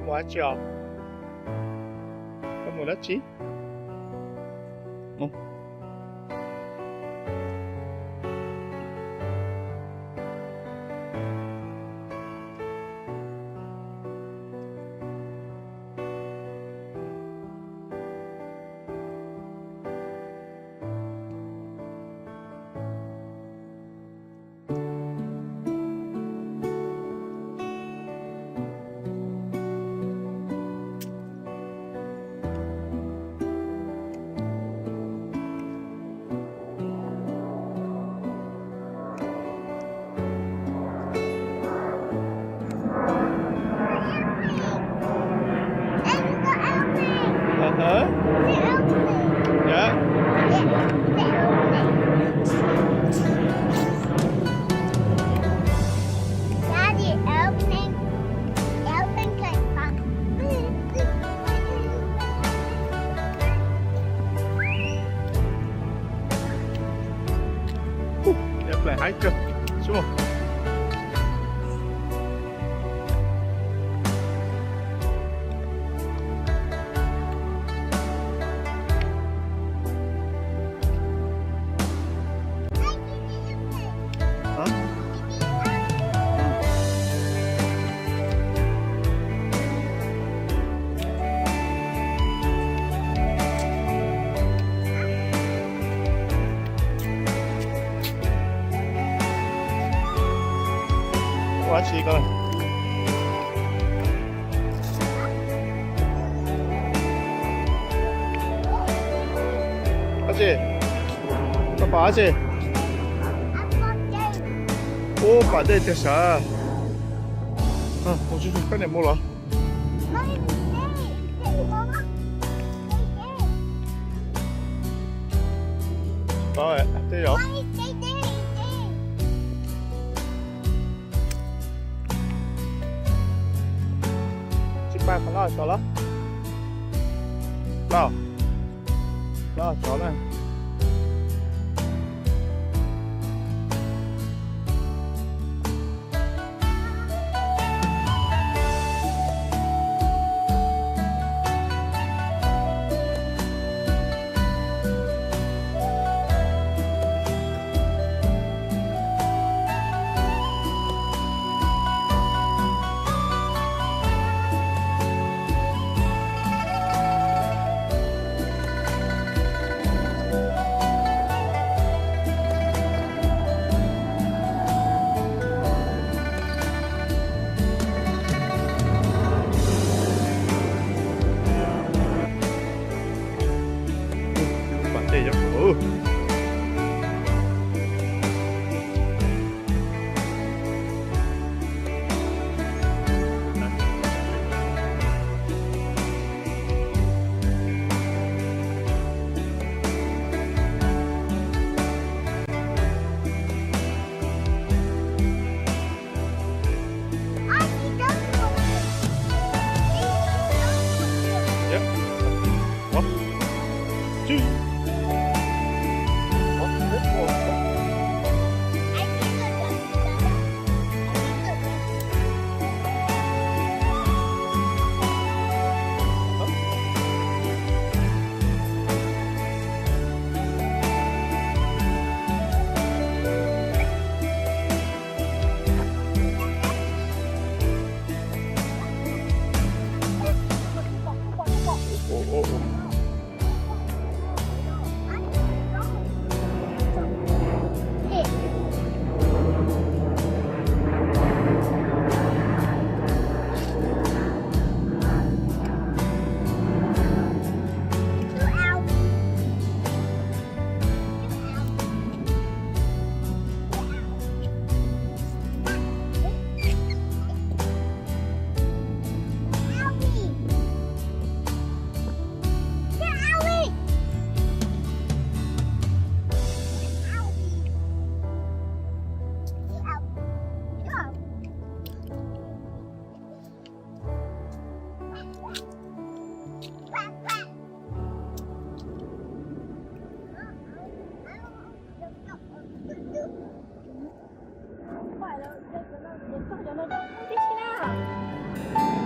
왔죠? 몰랐지? 어? Hả? Dạ. Daddy, open can Đẹp lại hai cơ. Xuống. Quá chị con. 아재. 아빠 아재. 오, 빠데 됐어. 오주 좀 꺼내 몰라. Rồi, tiếp tục. Ba con lo cho nó lo cho nó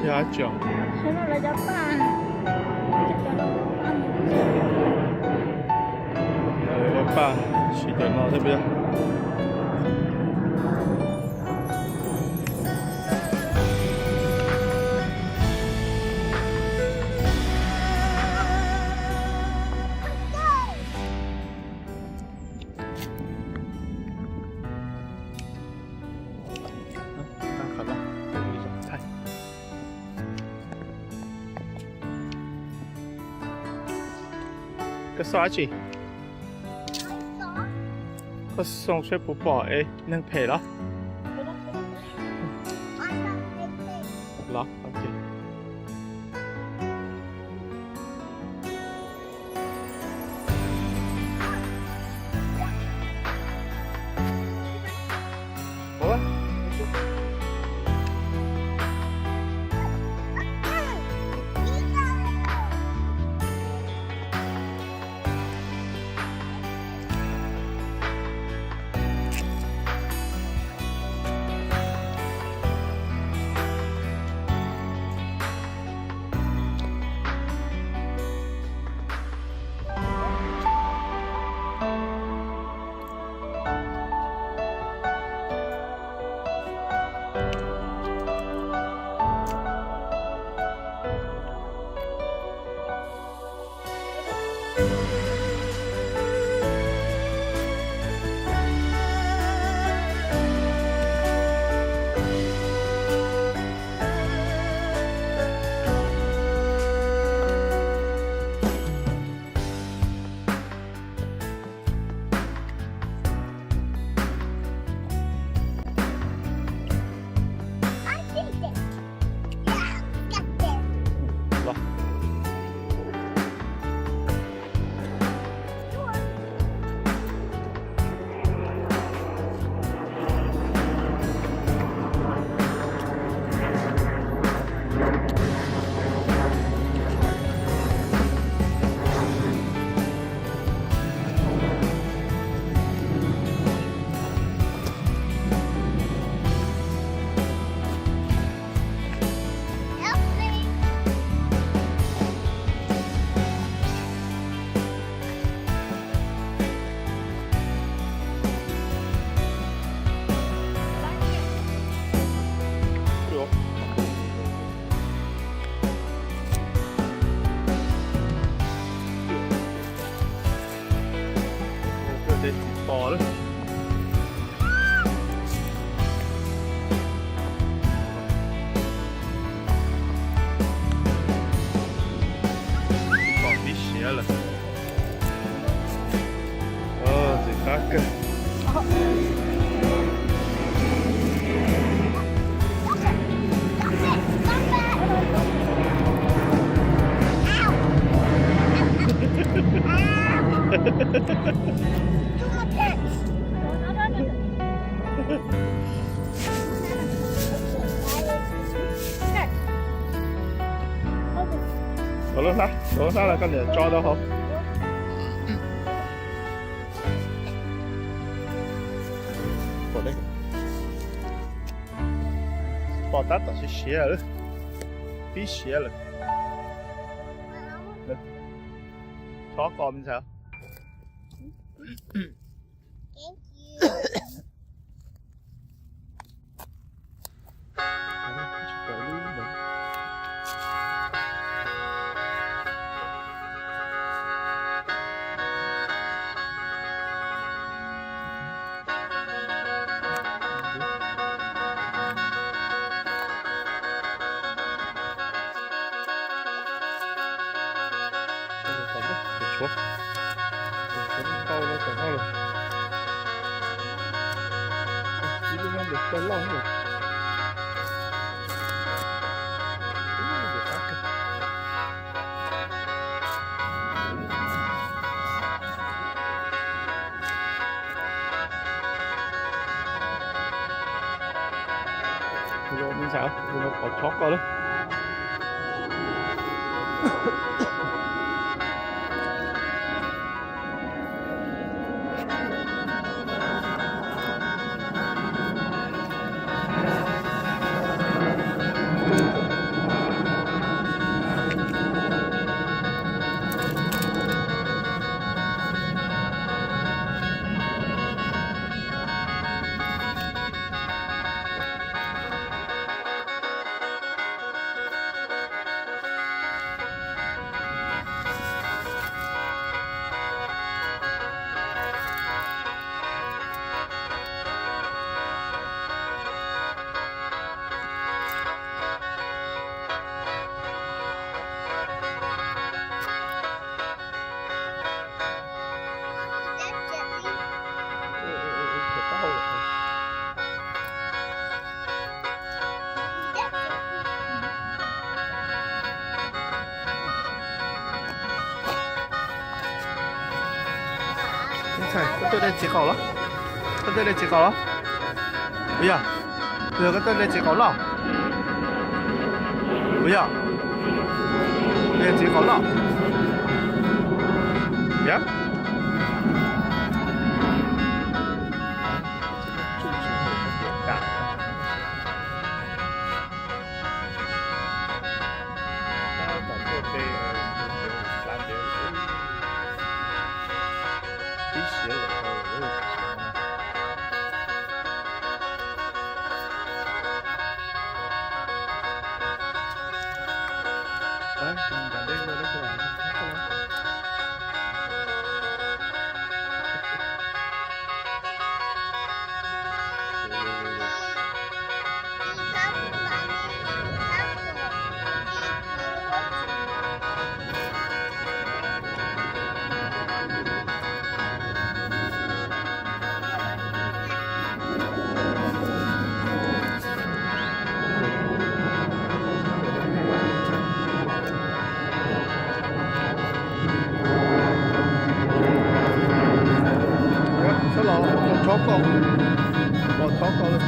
牙角。现在来家办，这边的办。个爸，洗的闹这边。cái xóa chị có xong sẽ bố bỏ ấy nâng phê đó đó ok ủa bò đó bò tí xía là gì khác cơ Đổ ra là con để cho đâu không? Bỏ đây. Bỏ tắt là xé rồi. Tí xé rồi. Chó con bên sao? Chúa câu nó còn hơn chỉ biết nó được tới lâu rồi rồi mình sao rồi nó còn chót coi đó trời, cái tôi đây chỉ cậu đó. Cái tôi đây chỉ cậu đó. Bây giờ cái tôi đây chỉ cậu đó. Bây giờ chỉ cậu đó. Dạ. Đấy, mình đây rồi đấy các bạn. Sẽ lò con chó con luôn. Cho nó hổ luôn.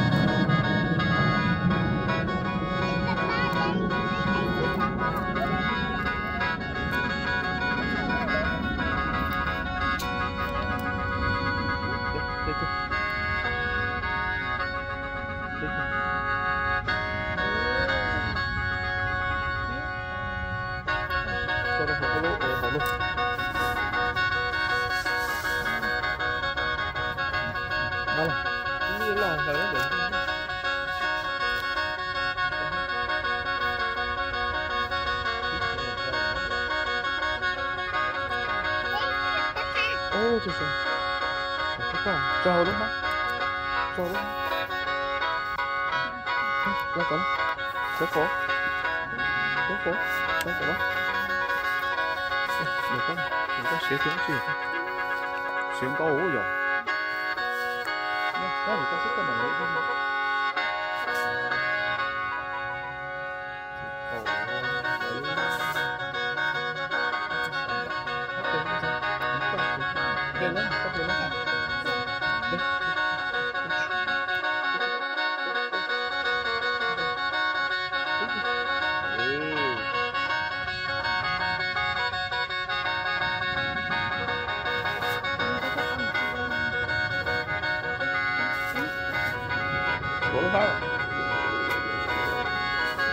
Đâu rồi? Như lò rồi đó được. Ô trời trời. Các bạn, trâu đúng không? Trâu đúng không? Lá cẩn. Có cổ. Đó. Được có xỉa tiếng gì? Xỉa có ủ rồi. Nó thì có sức cái này nữa. Ủa nó phá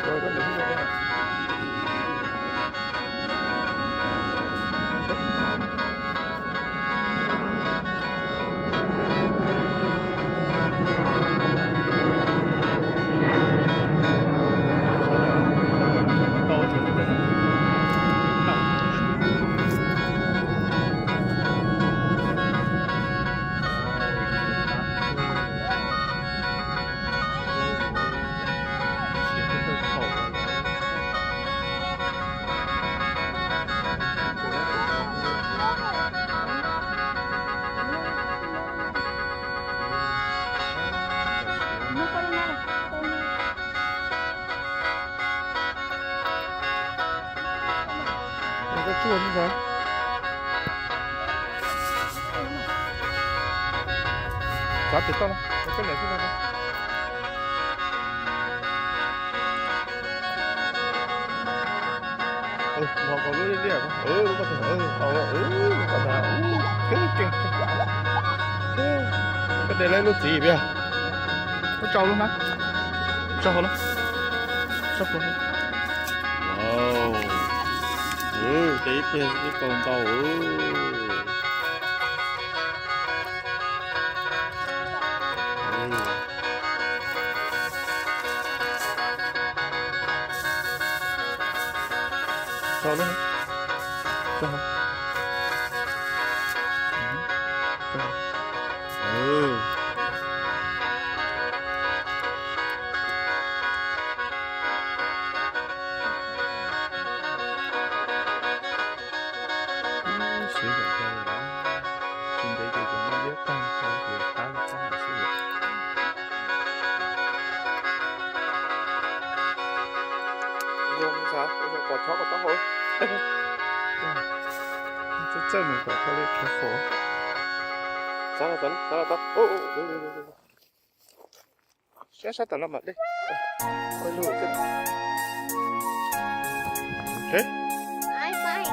rồi có đỉnh rồi đó. Nó chua như thế. Chót thì to lắm. Cái này thế nào? Nó có lưỡi đi à? Nó có thể nó có thể cái cái này lấy lúa gì vậy? Nó trâu luôn má. Trâu luôn. Wow. Tiếp cái con trâu. Trâu luôn. Trâu. Sử dụng cho người đó chuẩn bị cho chúng nó biết tăng cho việc tái lập xã hội sử dụng dùng sao? Bây giờ quả chó của tao hối chắc chân mình quả chó lên cái phố 잘했다. 샷 달라 말래. 빨리 오게. 오케이. Ai phải.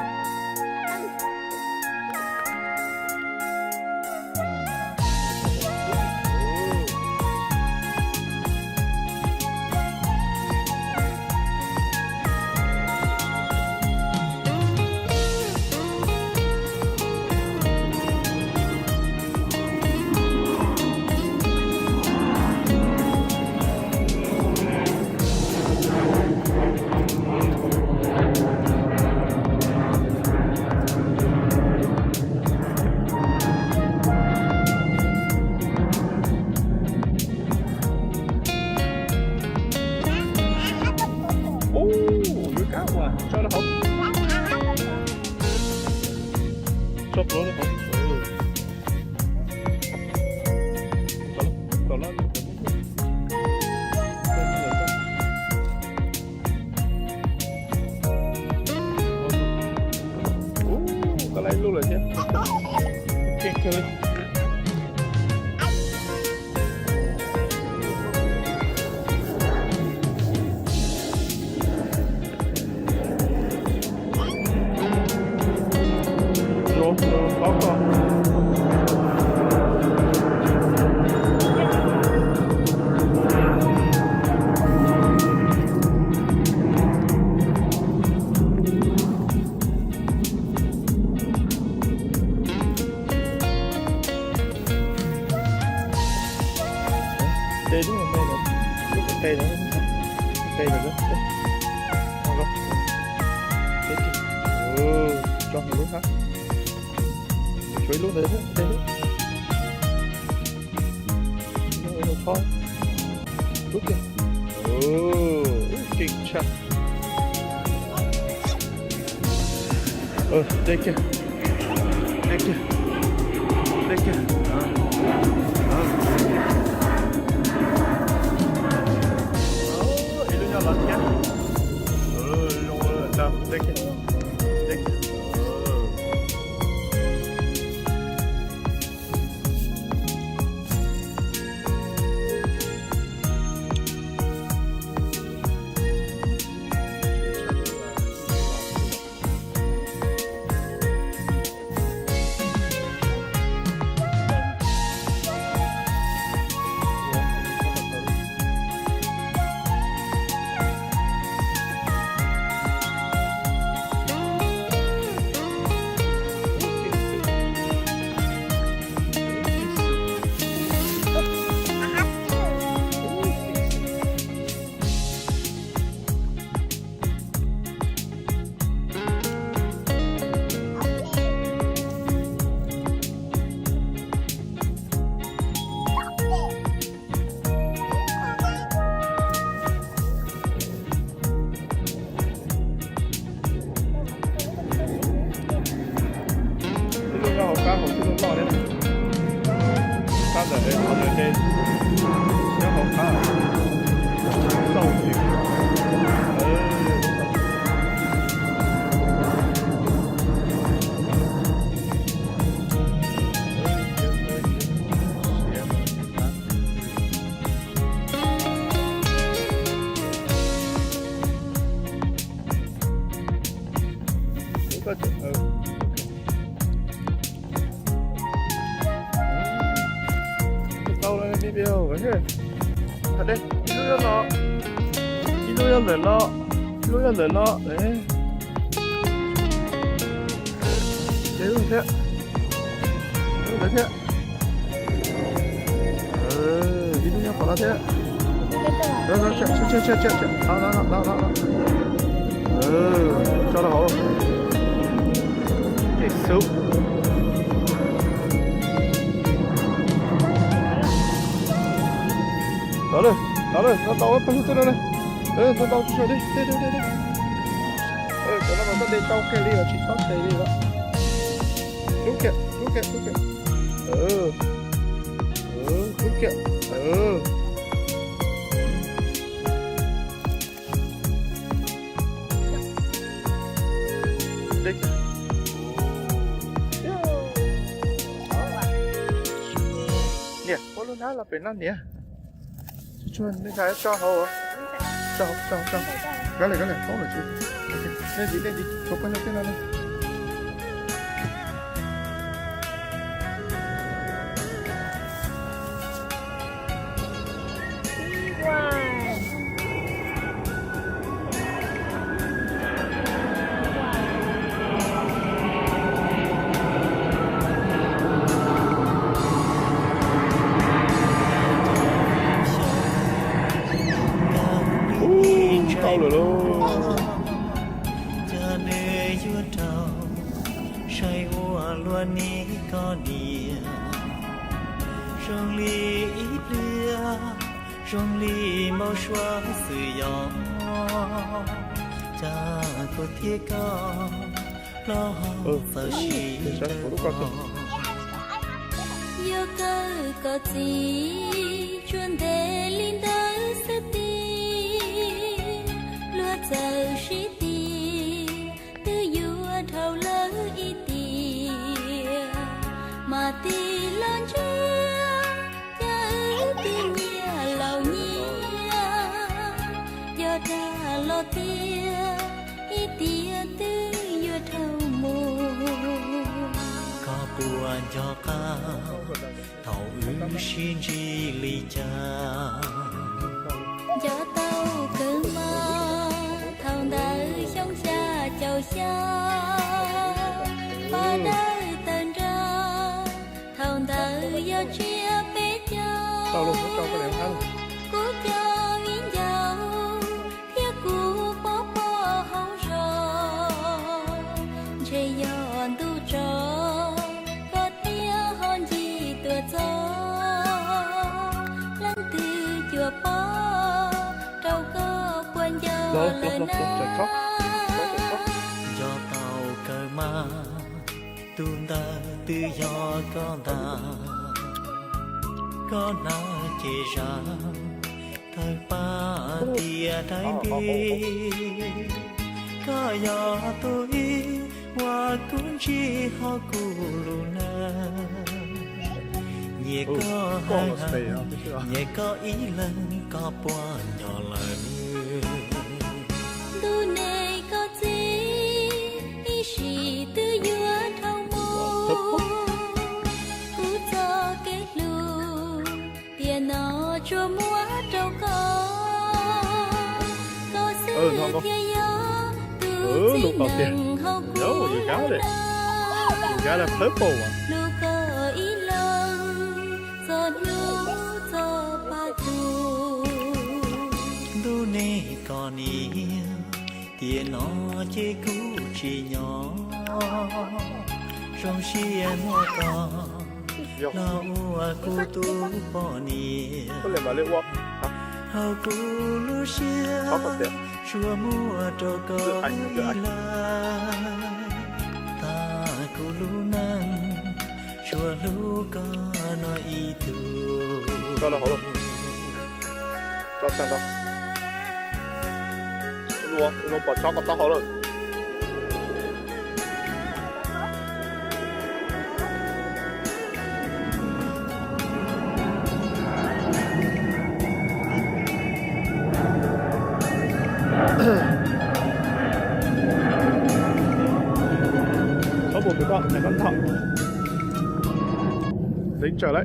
Ồ, đứa cá quá, cho nó không? Chọc nó được không? Đó là cái này luôn rồi chứ. Ok, chơi. Có. Đây đúng không? Đây nữa. Lúc cây nữa. Cây nữa. Đây. Rồi. Đây kìa. Cho một lúc khác. Chuối luôn đấy, đây nó thôi, lúc kìa, kinh chắc, đây kìa, 이리 와 맞냐? 자, đây kìa. cá hộp cái to đấy, cá ở đây còn ở trên, cái hộp cá sâu thì 비벼 왜 해? 다들 이로연 멜러 네 이로연 돼 이로연 봐라 돼 나나나나나나 따라가 쑥 나를 나 나와 빨리 들어라 너 나와 주셔야 돼 전화만 내 tao cái ly chỉ tao cái ly đó lúc kìa lúc kìa đây nó nói là phải năn nhỉ chuồn nên cái cho hầu cho cái này không là chứ lên đi chụp con cái này câu rồi luôn cha nơi chúa trào say hoa luôn ní có địa rong ly ít lia rong ly mau xóa sự gió cha có thiết có lo sợ chi yêu cơ có gì chuẩn đề linh tới sự tin lúa chờ sĩ tì từ vua thầu lỡ y tì mà tì lớn chia cha ư tì nhia lầu nhia do ta lo tia y tia từ vua thầu mù có buồn cho ca thầu ư xin chi ly cha cho tao cứ mơ thầu đời sống xa chầu xa ở đây tên ra thầu đời do chia bé câu luôn cho câu cái này không cú cho miếng dầu thiết cú bó bó hông rồi chơi giòn tu trò có tia hòn gì tựa gió lăn từ chùa bó trâu có quên giờ lời nói do tàu cờ ma tuôn ta tự do con ta có na chê ra thời ba tia trái bi có do tôi hoa cũng chỉ họ cù luna nhẹ có hai hàng nhẹ có ý lần có qua nhỏ lần tu này có gì ý sĩ tư dưa thâu mô cú cho kết lu tiền nó cho múa trâu có sự kia gió tu chỉ nâng hậu cú cái là purple à lu có ý lần giọt lu cho ba tu đu nê còn yêu tiền nó chế cũ chỉ nhỏ trong xiên hoa cỏ lao cu tu bỏ nia có lẽ mà liên quan hao cu lu xia chua mua trâu cờ la ta cu lu năng chua lu có nói ý tu cho là hổ cho sang đâu luôn bỏ cho con tao hổ rồi có một cái con này cẩn thận lính trở lại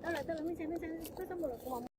đó là tôi mới xem nó xong một lần